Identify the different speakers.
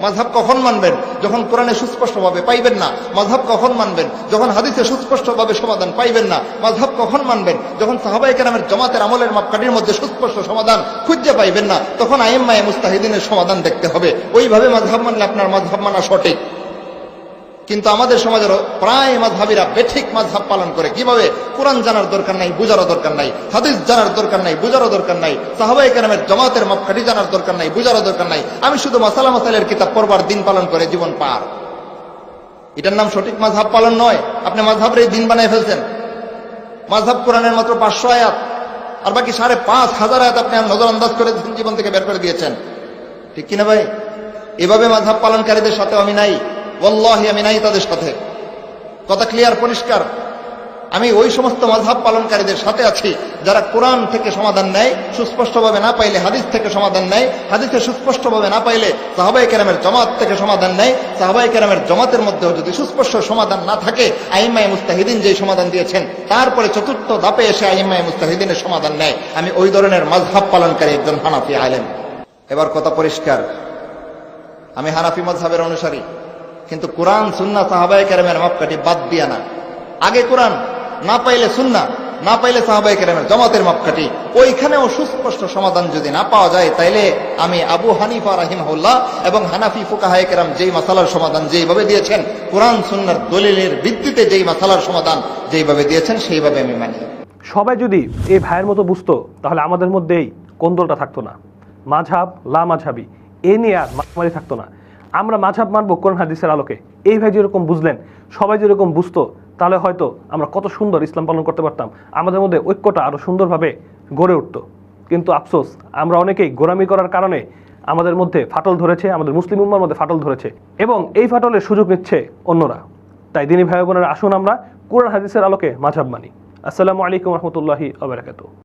Speaker 1: মাযহাব কখন মানবেন? যখন কোরআনে সুস্পষ্টভাবে পাইবেন না। মাযহাব কখন মানবেন? যখন হাদিসে সুস্পষ্টভাবে সমাধান পাইবেন না। মাযহাব কখন মানবেন? যখন সাহাবায়ে কেরামের জামাতের আমলের মাপকাঠির মধ্যে সুস্পষ্ট সমাধান খুঁজে পাইবেন না, তখন আইম্মায়ে মুজতাহিদিনের সমাধান দেখতে হবে। ওইভাবে মাযহাব মানলে আপনার মাযহাব মানা সঠিক। কিন্তু আমাদের সমাজের প্রায় মাযহাবিরা বেঠিক মাযহাব পালন করে। কিভাবে? কোরআন জানার দরকার নাই, বুঝারও দরকার নাই। হাদিস জানার দরকার নাই, বুঝারও দরকার নাই। সাহাবায়ে কেরামের জামাতের মাপকাঠি জানার দরকার নাই, বুঝারও দরকার নাই। আমি শুধু মাসালা মাসাইলের কিতাব পড়বার, দিন পালন করে জীবন পার। এটার নাম সঠিক মাযহাব পালন নয়। আপনি মাযহাবের এই দিন বানায় ফেলছেন। মাযহাব কোরআনের মাত্র 500 আয়াত, আর বাকি 5,500 আয়াত আপনি নজর আন্দাজ করে জীবন থেকে বের করে দিয়েছেন। ঠিক কিনা ভাই? এভাবে মাযহাব পালনকারীদের সাথে আমি নাই, ওয়াল্লাহি আমি নাই তাদের সাথে। কথা ক্লিয়ার, পরিষ্কার। আমি ওই সমস্ত মাযহাব পালনকারীদের সাথে আছি যারা কোরআন থেকে সমাধান নেয়, সুস্পষ্টভাবে না পাইলে হাদিস থেকে সমাধান নেয়, হাদিসে সুস্পষ্টভাবে না পাইলে সাহাবায়ে কেরামের জামাত থেকে সমাধান নেয়, সাহাবায়ে কেরামের জামাতের মধ্যেও যদি সুস্পষ্ট সমাধান না থাকে, আইম্মায়ে মুজতাহিদিন যেই সমাধান দিয়েছেন তারপরে চতুর্থ ধাপে এসে আইম্মায়ে মুজতাহিদিনের সমাধান নেয়। আমি ওই ধরনের মাযহাব পালনকারী একজন হানাফি আলেম। এবার কথা পরিষ্কার, আমি হানাফি মাযহাবের অনুসারী, কিন্তু কোরআন সুন্নাহ সাহাবায়ে কেরামের মাপকাঠি বাদ দিয়া না। আগে কোরআন, না পাইলে সুন্নাহ, না পাইলে সাহাবায়ে কেরামের জামাতের মাপকাঠি। ওইখানেও সুস্পষ্ট সমাধান যদি না পাওয়া যায়, তাইলে আমি আবু হানিফা রাহিমাহুল্লাহ এবং হানাফি ফুকাহায়ে কেরাম যেই মাসালার সমাধান যেইভাবে দিয়েছেন, কোরআন সুন্নাহর দলিলের ভিত্তিতে যেই মাসালার সমাধান যেইভাবে দিয়েছেন, সেইভাবে আমি মানি।
Speaker 2: সবাই যদি এই ভাইয়ের মতো বুঝতো, তাহলে আমাদের মধ্যেই কোন্দলটা থাকতো না। মাযহাব, লা মাযহাবি এ নিয়ে আর মারামারি থাকতো না। আমরা মাযহাব মানবো কোরআন হাদিসের আলোকে। এই ভাই যেরকম বুঝলেন, সবাই যেরকম বুঝতো, তাহলে হয়তো আমরা কত সুন্দর ইসলাম পালন করতে পারতাম। আমাদের মধ্যে ঐক্যটা আরো সুন্দরভাবে গড়ে উঠতো। কিন্তু আফসোস, আমরা অনেকেই গোলামি করার কারণে আমাদের মধ্যে ফাটল ধরেছে, আমাদের মুসলিম উম্মার মধ্যে ফাটল ধরেছে, এবং এই ফাটলের সুযোগ নিচ্ছে অন্যরা। তাই দিনী ভাই বোনেরা, আসুন আমরা কোরআন হাদিসের আলোকে মাযহাব মানি। আসসালামু আলাইকুম রহমতুল্লাহি ওয়া বারাকাতুহু।